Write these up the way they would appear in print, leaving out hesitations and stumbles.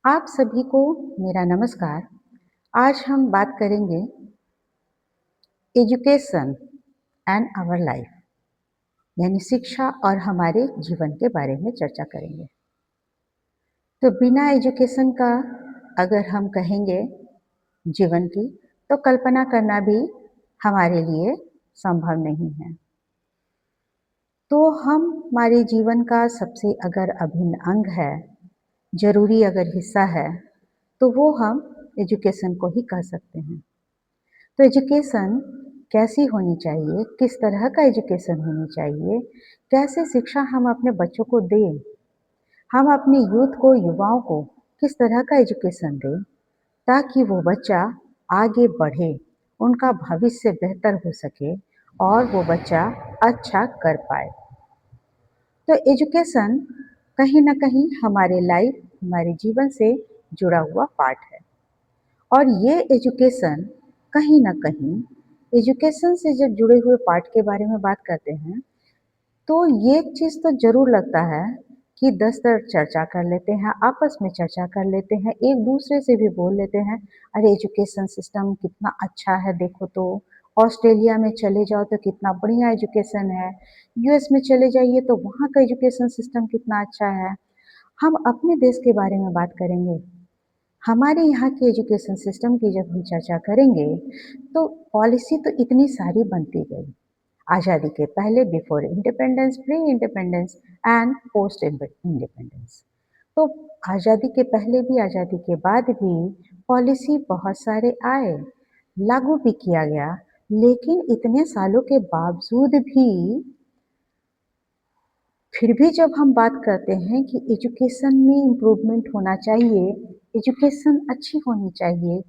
आप सभी को मेरा नमस्कार। आज हम बात करेंगे एजुकेशन एंड आवर लाइफ यानी शिक्षा और हमारे जीवन के बारे में चर्चा करेंगे। तो बिना एजुकेशन का अगर हम कहेंगे जीवन की तो कल्पना करना भी हमारे लिए संभव नहीं है। तो हम हमारे जीवन का सबसे अगर अभिन्न अंग है, ज़रूरी अगर हिस्सा है, तो वो हम एजुकेशन को ही कह सकते हैं। तो एजुकेशन कैसी होनी चाहिए, किस तरह का एजुकेशन होनी चाहिए, कैसे शिक्षा हम अपने बच्चों को दें, हम अपने यूथ को, युवाओं को किस तरह का एजुकेशन दें ताकि वो बच्चा आगे बढ़े, उनका भविष्य बेहतर हो सके और वो बच्चा अच्छा कर पाए। तो एजुकेशन कहीं न कहीं हमारे लाइफ, हमारे जीवन से जुड़ा हुआ पार्ट है। और ये एजुकेशन कहीं न कहीं एजुकेशन से जब जुड़े हुए पार्ट के बारे में बात करते हैं, तो ये एक चीज़ तो ज़रूर लगता है कि 10 तरफ चर्चा कर लेते हैं, आपस में चर्चा कर लेते हैं, एक-दूसरे से भी बोल लेते हैं, "अरे! एजुकेशन सिस्टम कितना अच्छा है देखो तो, ऑस्ट्रेलिया में चले जाओ तो कितना बढ़िया एजुकेशन है, यूएस में चले जाइए तो वहाँ का एजुकेशन सिस्टम कितना अच्छा है।" हम अपने देश के बारे में बात करेंगे, हमारे यहाँ की एजुकेशन सिस्टम की जब हम चर्चा करेंगे, तो पॉलिसी तो इतनी सारी बनती गई। आज़ादी के पहले before independence, pre independence and post independence. तो आज़ादी के पहले भी, आज़ादी के बाद भी पॉलिसी बहुत सारे आए, लागू भी किया गया, लेकिन इतने सालों के बावजूद भी फिर भी जब हम बात करते हैं कि एजुकेशन में इम्प्रूवमेंट होना चाहिए, एजुकेशन अच्छी होनी चाहिए,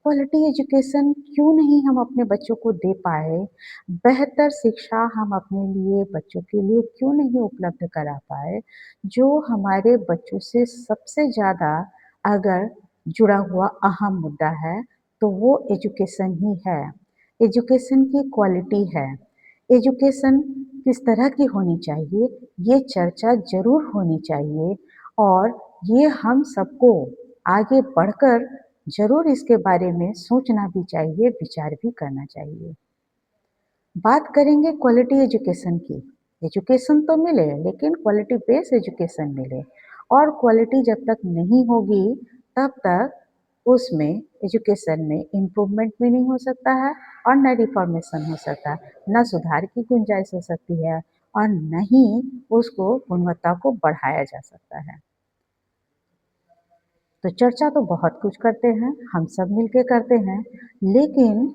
क्वालिटी एजुकेशन क्यों नहीं हम अपने बच्चों को दे पाए, बेहतर शिक्षा हम अपने लिए, बच्चों के लिए क्यों नहीं उपलब्ध करा पाए, जो हमारे बच्चों से सबसे ज़्यादा अगर जुड़ा हुआ अहम मुद्दा है, तो वो एजुकेशन ही है। एजुकेशन की क्वालिटी है। एजुकेशन किस तरह की होनी चाहिए, ये चर्चा ज़रूर होनी चाहिए और ये हम सबको आगे बढ़कर ज़रूर इसके बारे में सोचना भी चाहिए, विचार भी करना चाहिए। बात करेंगे क्वालिटी एजुकेशन की। एजुकेशन तो मिले लेकिन क्वालिटी बेस्ड एजुकेशन मिले और क्वालिटी जब तक नहीं होगी तब तक उसमें एजुकेशन में इम्प्रूवमेंट भी नहीं हो सकता है और न रिफॉर्मेशन हो सकता है, न सुधार की गुंजाइश हो सकती है और न ही उसको गुणवत्ता को बढ़ाया जा सकता है। तो चर्चा तो बहुत कुछ करते हैं, हम सब मिलके करते हैं, लेकिन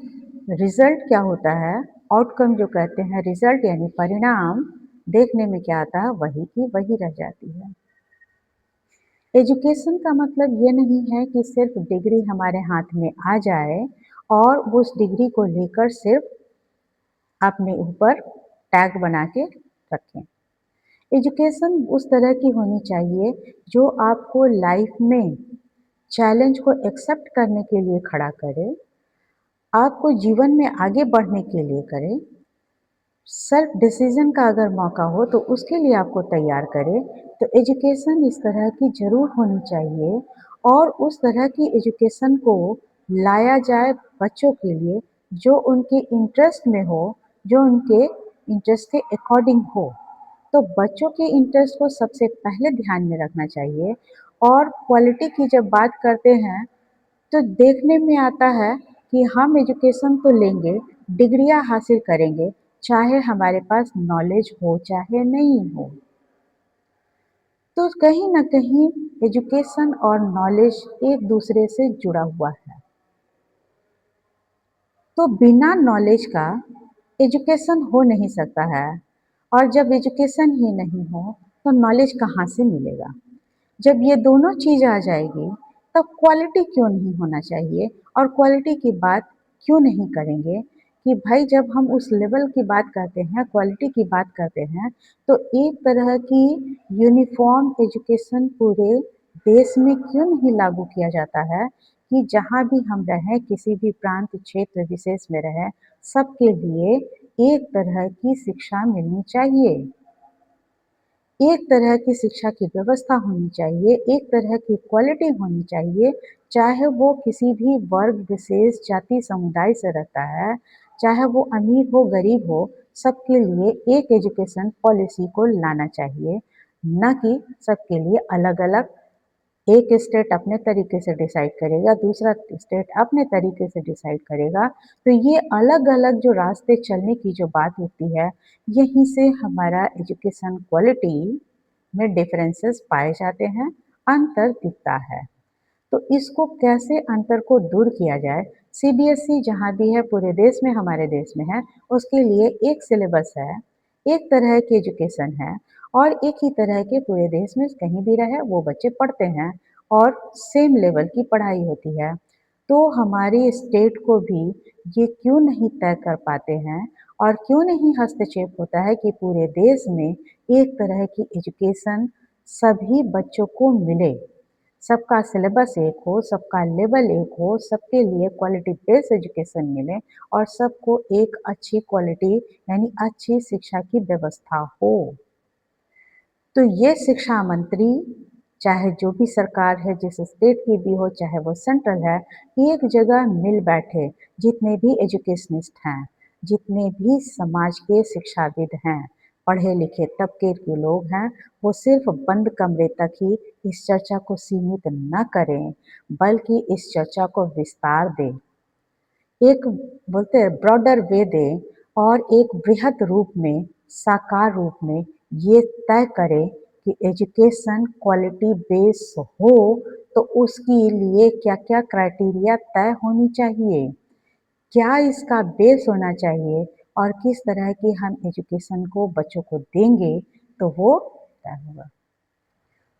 रिज़ल्ट क्या होता है, आउटकम जो कहते हैं रिज़ल्ट यानी परिणाम देखने में क्या आता है, वही की वही रह जाती है। एजुकेशन का मतलब ये नहीं है कि सिर्फ डिग्री हमारे हाथ में आ जाए और उस डिग्री को लेकर सिर्फ अपने ऊपर टैग बना के रखें। एजुकेशन उस तरह की होनी चाहिए जो आपको लाइफ में चैलेंज को एक्सेप्ट करने के लिए खड़ा करे, आपको जीवन में आगे बढ़ने के लिए करे, सेल्फ डिसीजन का अगर मौका हो तो उसके लिए आपको तैयार करे। तो एजुकेशन इस तरह की ज़रूर होनी चाहिए और उस तरह की एजुकेशन को लाया जाए बच्चों के लिए जो उनके इंटरेस्ट में हो, जो उनके इंटरेस्ट के अकॉर्डिंग हो। तो बच्चों के इंटरेस्ट को सबसे पहले ध्यान में रखना चाहिए और क्वालिटी की जब बात करते हैं तो देखने में आता है कि हम एजुकेशन तो लेंगे, डिग्रियाँ हासिल करेंगे, चाहे हमारे पास नॉलेज हो, चाहे नहीं हो। तो कहीं न कहीं एजुकेशन और नॉलेज एक दूसरे से जुड़ा हुआ है। तो बिना नॉलेज का एजुकेशन हो नहीं सकता है और जब एजुकेशन ही नहीं हो, तो नॉलेज कहाँ से मिलेगा? जब ये दोनों चीज़ आ जाएगी, तब क्वालिटी क्यों नहीं होना चाहिए और क्वालिटी की बात क्यों नहीं करेंगे कि भाई जब हम उस लेवल की बात करते हैं, क्वालिटी की बात करते हैं, तो एक तरह की यूनिफ़ॉर्म एजुकेशन पूरे देश में क्यों नहीं लागू किया जाता है कि जहाँ भी हम रहें, किसी भी प्रांत, क्षेत्र विशेष में रहें, सबके लिए एक तरह की शिक्षा मिलनी चाहिए। एक तरह की शिक्षा की व्यवस्था होनी चाहिए, एक तरह की क्वालिटी होनी चाहिए, चाहे वो किसी भी वर्ग, विशेष, जाति, समुदाय से रहता है, चाहे वो अमीर हो, गरीब हो, सबके लिए एक एजुकेशन पॉलिसी को लाना चाहिए, ना कि सबके लिए अलग-अलग। एक स्टेट अपने तरीके से डिसाइड करेगा, दूसरा स्टेट अपने तरीके से डिसाइड करेगा। तो ये अलग-अलग जो रास्ते चलने की जो बात होती है, यहीं से हमारा एजुकेशन क्वालिटी में डिफरेंसेस पाए जाते हैं, अंतर दिखता है। तो इसको कैसे अंतर को दूर किया जाए? सीबीएसई जहाँ भी है पूरे देश में, हमारे देश में है, उसके लिए एक सिलेबस है, एक तरह की एजुकेशन है और एक ही तरह के पूरे देश में कहीं भी रहे वो बच्चे पढ़ते हैं और सेम लेवल की पढ़ाई होती है। तो हमारी स्टेट को भी ये क्यों नहीं तय कर पाते हैं और क्यों नहीं हस्तक्षेप होता है कि पूरे देश में एक तरह की एजुकेशन सभी बच्चों को मिले, सबका सिलेबस एक हो, सबका लेवल एक हो, सबके लिए क्वालिटी बेस्ड एजुकेशन मिले और सबको एक अच्छी क्वालिटी यानी अच्छी शिक्षा की व्यवस्था हो। तो ये शिक्षा मंत्री, चाहे जो भी सरकार है, जिस स्टेट की भी हो, चाहे वो सेंट्रल है, एक जगह मिल बैठे, जितने भी एजुकेशनिस्ट हैं, जितने भी समाज के शिक्षाविद हैं, पढ़े लिखे तबके के लोग हैं, वो सिर्फ बंद कमरे तक ही इस चर्चा को सीमित न करें, बल्कि इस चर्चा को विस्तार दें। एक बोलते हैं ब्रॉडर वे दें और एक बृहद रूप में, साकार रूप में ये तय करें कि एजुकेशन क्वालिटी बेस हो, तो उसके लिए क्या-क्या क्राइटेरिया तय होनी चाहिए, क्या इसका बेस होना चाहिए और किस तरह की हम एजुकेशन को बच्चों को देंगे, तो वो तय होगा।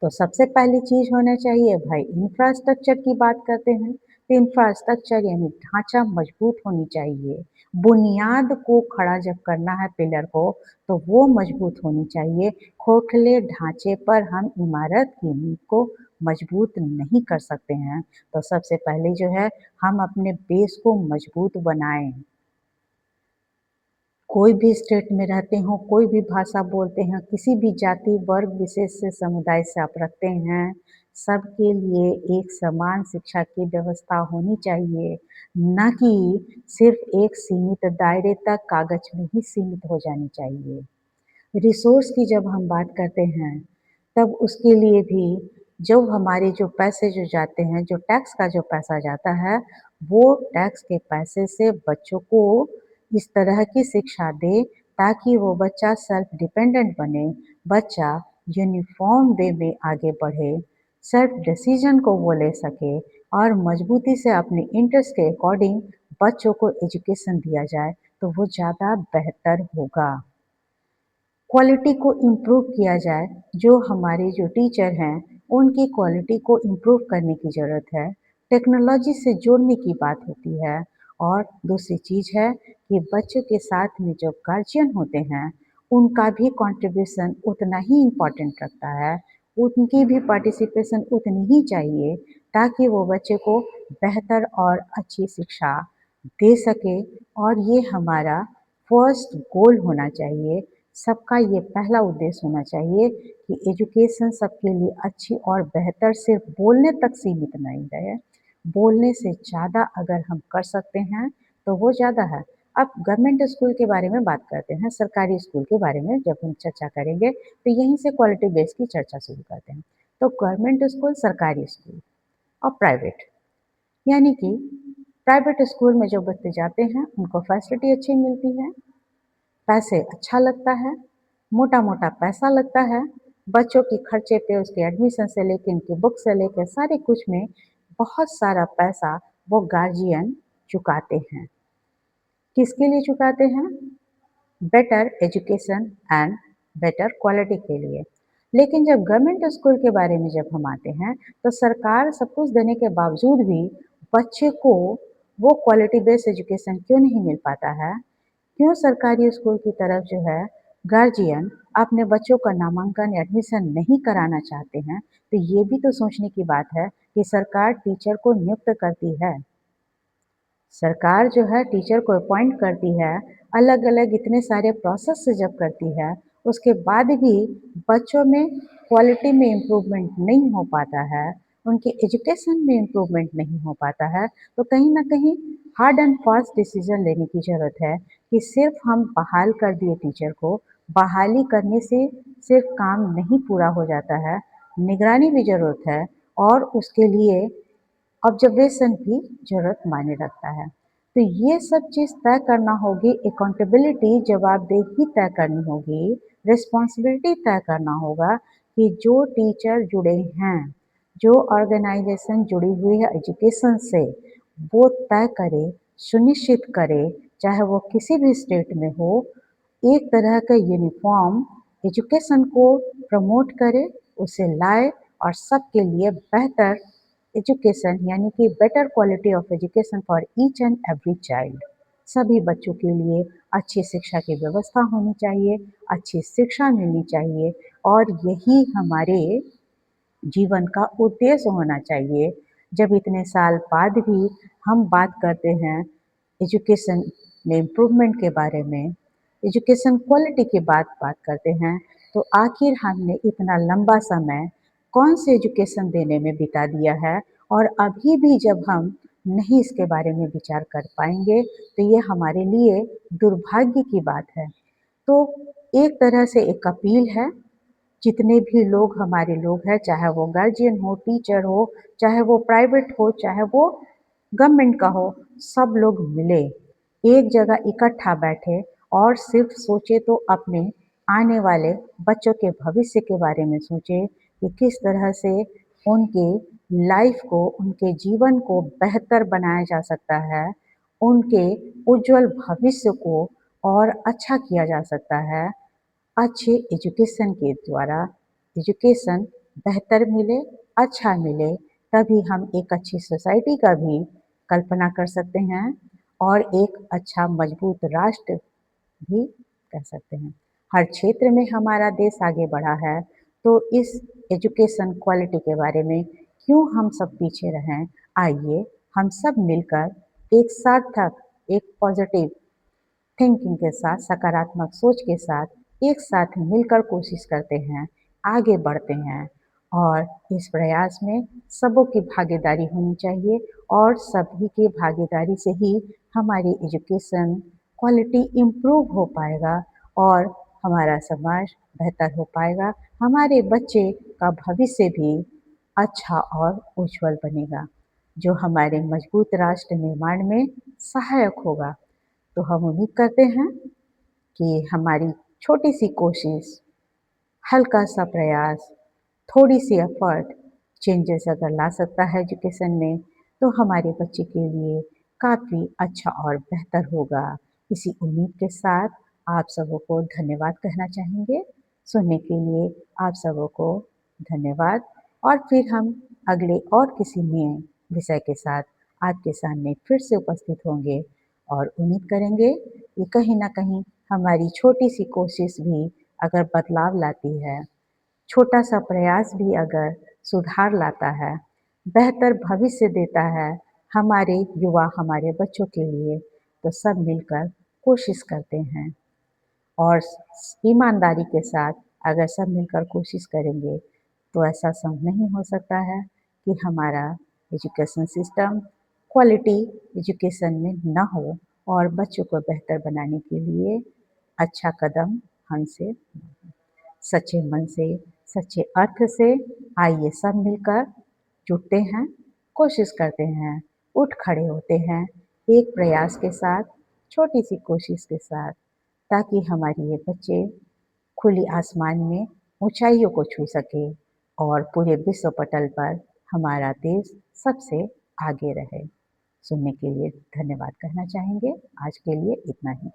तो सबसे पहली चीज़ होना चाहिए भाई, इंफ्रास्ट्रक्चर की बात करते हैं, तो इंफ्रास्ट्रक्चर यानी ढांचा मजबूत होनी चाहिए। बुनियाद को खड़ा जब करना है पिलर को, तो वो मजबूत होनी चाहिए। खोखले ढांचे पर हम इमारत की नींव को मजबूत नहीं कर सकते हैं। तो सबसे पहले जो है, हम अपने बेस को मजबूत बनाएं। कोई भी स्टेट में रहते हों, कोई भी भाषा बोलते हैं, किसी भी जाति, वर्ग, विशेष से समुदाय से आप रखते हैं, सबके लिए एक समान शिक्षा की व्यवस्था होनी चाहिए, ना कि सिर्फ एक सीमित दायरे तक कागज में ही सीमित हो जानी चाहिए। रिसोर्स की जब हम बात करते हैं, तब उसके लिए भी जो हमारे जो पैसे जो जाते हैं, जो टैक्स का जो पैसा जाता है, वो टैक्स के पैसे से बच्चों को इस तरह की शिक्षा दें ताकि वो बच्चा सेल्फ डिपेंडेंट बने, बच्चा यूनिफ़ॉर्म वे में आगे बढ़े, सेल्फ डिसीजन को वो ले सके और मजबूती से अपने इंटरेस्ट के अकॉर्डिंग बच्चों को एजुकेशन दिया जाए, तो वो ज़्यादा बेहतर होगा। क्वालिटी को इम्प्रूव किया जाए, जो हमारे जो टीचर हैं, उनकी क्वालिटी को इम्प्रूव करने की ज़रूरत है। टेक्नोलॉजी से जोड़ने की बात होती है और दूसरी चीज़ है कि बच्चों के साथ में जो गार्जियन होते हैं, उनका भी कंट्रीब्यूशन उतना ही इम्पोर्टेंट रखता है। उनकी भी पार्टिसिपेशन उतनी ही चाहिए ताकि वो बच्चे को बेहतर और अच्छी शिक्षा दे सके और ये हमारा फर्स्ट गोल होना चाहिए। सबका ये पहला उद्देश्य होना चाहिए कि एजुकेशन सबके लिए अच्छी और बेहतर सिर्फ बोलने तक सीमित नहीं रहे। बोलने से ज़्यादा अगर हम कर सकते हैं, तो वो ज़्यादा है। अब गवर्नमेंट स्कूल के बारे में बात करते हैं, सरकारी स्कूल के बारे में जब हम चर्चा करेंगे, तो यहीं से क्वालिटी बेस की चर्चा शुरू करते हैं। तो गवर्नमेंट स्कूल, सरकारी स्कूल और प्राइवेट, यानी कि प्राइवेट स्कूल में जो बच्चे जाते हैं, उनको फैसिलिटी अच्छी मिलती है, पैसे अच्छा लगता है, मोटा-मोटा पैसा लगता है, बच्चों के खर्चे पे उसके एडमिशन से लेके उनकी बुक से लेके सारे कुछ में बहुत सारा पैसा वो गार्जियन चुकाते हैं। किसके लिए चुकाते हैं? Better education and better quality के लिए। लेकिन जब गवर्नमेंट स्कूल के बारे में जब हम आते हैं, तो सरकार सब कुछ देने के बावजूद भी बच्चे को वो क्वालिटी बेस्ड एजुकेशन क्यों नहीं मिल पाता है? क्यों सरकारी स्कूल की तरफ जो है गार्जियन अपने बच्चों का नामांकन एडमिशन नहीं कराना चाहते हैं? तो ये भी तो सोचने की बात है कि सरकार टीचर को नियुक्त करती है, सरकार जो है टीचर को अपॉइंट करती है, अलग-अलग इतने सारे प्रोसेस से जब करती है, उसके बाद भी बच्चों में क्वालिटी में इम्प्रूवमेंट नहीं हो पाता है, उनके एजुकेशन में इम्प्रूवमेंट नहीं हो पाता है, तो कहीं न कहीं हार्ड एंड फास्ट डिसीज़न लेने की ज़रूरत है कि सिर्फ़ हम बहाल कर दिए टीचर को, बहाली करने से सिर्फ़ काम नहीं पूरा हो जाता है, निगरानी भी ज़रूरत है और उसके लिए ऑब्जर्वेशन की ज़रूरत मायने रखता है। तो ये सब चीज़ तय करना होगी, अकाउंटेबिलिटी जवाबदेही तय करनी होगी, रिस्पॉन्सिबिलिटी तय करना होगा कि जो टीचर जुड़े हैं, जो ऑर्गेनाइजेशन जुड़ी हुई है एजुकेशन से, वो तय करे, सुनिश्चित करे, चाहे वो किसी भी स्टेट में हो, एक तरह का यूनिफ़ॉर्म एजुकेशन को प्रमोट करे, उसे लाए और सबके लिए बेहतर एजुकेशन यानी कि better quality of education for each and every child. सभी बच्चों के लिए अच्छी शिक्षा की व्यवस्था होनी चाहिए, अच्छी शिक्षा मिलनी चाहिए और यही हमारे जीवन का उद्देश्य होना चाहिए। जब इतने साल बाद भी हम बात करते हैं एजुकेशन में इम्प्रूवमेंट के बारे में, एजुकेशन क्वालिटी की बात करते हैं, तो आखिर हमने इतना लंबा समय कौन से एजुकेशन देने में बिता दिया है और अभी भी जब हम नहीं इसके बारे में विचार कर पाएँगे, तो ये हमारे लिए दुर्भाग्य की बात है। तो एक तरह से एक अपील है, जितने भी लोग हमारे लोग हैं, चाहे वो गार्जियन हो, टीचर हो, चाहे वो प्राइवेट हो, चाहे वो गवर्नमेंट का हो, सब लोग मिले, एक जगह इकट्ठा बैठे और सिर्फ सोचे तो अपने आने वाले बच्चों के भविष्य के बारे में सोचे कि किस तरह से उनके लाइफ को, उनके जीवन को बेहतर बनाया जा सकता है, उनके उज्जवल भविष्य को और अच्छा किया जा सकता है। अच्छे एजुकेशन के द्वारा एजुकेशन बेहतर मिले, अच्छा मिले, तभी हम एक अच्छी सोसाइटी का भी कल्पना कर सकते हैं और एक अच्छा मजबूत राष्ट्र भी कर सकते हैं। हर क्षेत्र में हमारा देश आगे बढ़ा है, तो इस एजुकेशन क्वालिटी के बारे में क्यों हम सब पीछे रहें? आइए हम सब मिलकर एक सार्थक, एक पॉजिटिव थिंकिंग के साथ, सकारात्मक सोच के साथ एक साथ मिलकर कोशिश करते हैं, आगे बढ़ते हैं और इस प्रयास में सबों की भागीदारी होनी चाहिए और सभी की भागीदारी से ही हमारी एजुकेशन क्वालिटी इम्प्रूव हो पाएगा और हमारा समाज बेहतर हो पाएगा, हमारे बच्चे का भविष्य भी अच्छा और उज्जवल बनेगा, जो हमारे मजबूत राष्ट्र निर्माण में सहायक होगा। तो हम उम्मीद करते हैं कि हमारी छोटी-सी कोशिश, हल्का-सा प्रयास, थोड़ी-सी एफ़र्ट चेंजेस अगर ला सकता है एजुकेशन में, तो हमारे बच्चे के लिए काफ़ी अच्छा और बेहतर होगा। इसी उम्मीद के साथ आप सबों को धन्यवाद कहना चाहेंगे। सुनने के लिए आप सबों को धन्यवाद और फिर हम अगले और किसी नए विषय के साथ आपके सामने फिर से उपस्थित होंगे और उम्मीद करेंगे कि कहीं न कहीं हमारी छोटी-सी कोशिश भी अगर बदलाव लाती है, छोटा-सा प्रयास भी अगर सुधार लाता है, बेहतर भविष्य देता है हमारे युवा, हमारे बच्चों के लिए, तो सब मिलकर कोशिश करते हैं और ईमानदारी के साथ अगर सब मिलकर कोशिश करेंगे, तो ऐसा संभव नहीं हो सकता है कि हमारा एजुकेशन सिस्टम क्वालिटी एजुकेशन में ना हो और बच्चों को बेहतर बनाने के लिए अच्छा कदम हमसे सच्चे मन से, सच्चे अर्थ से आइए सब मिलकर जुटते हैं, कोशिश करते हैं, उठ खड़े होते हैं, एक प्रयास के साथ, छोटी-सी कोशिश के साथ, ताकि हमारे ये बच्चे खुली आसमान में ऊँचाइयों को छू सकें और पूरे विश्व पटल पर हमारा देश सबसे आगे रहे। सुनने के लिए धन्यवाद कहना चाहेंगे। आज के लिए इतना ही।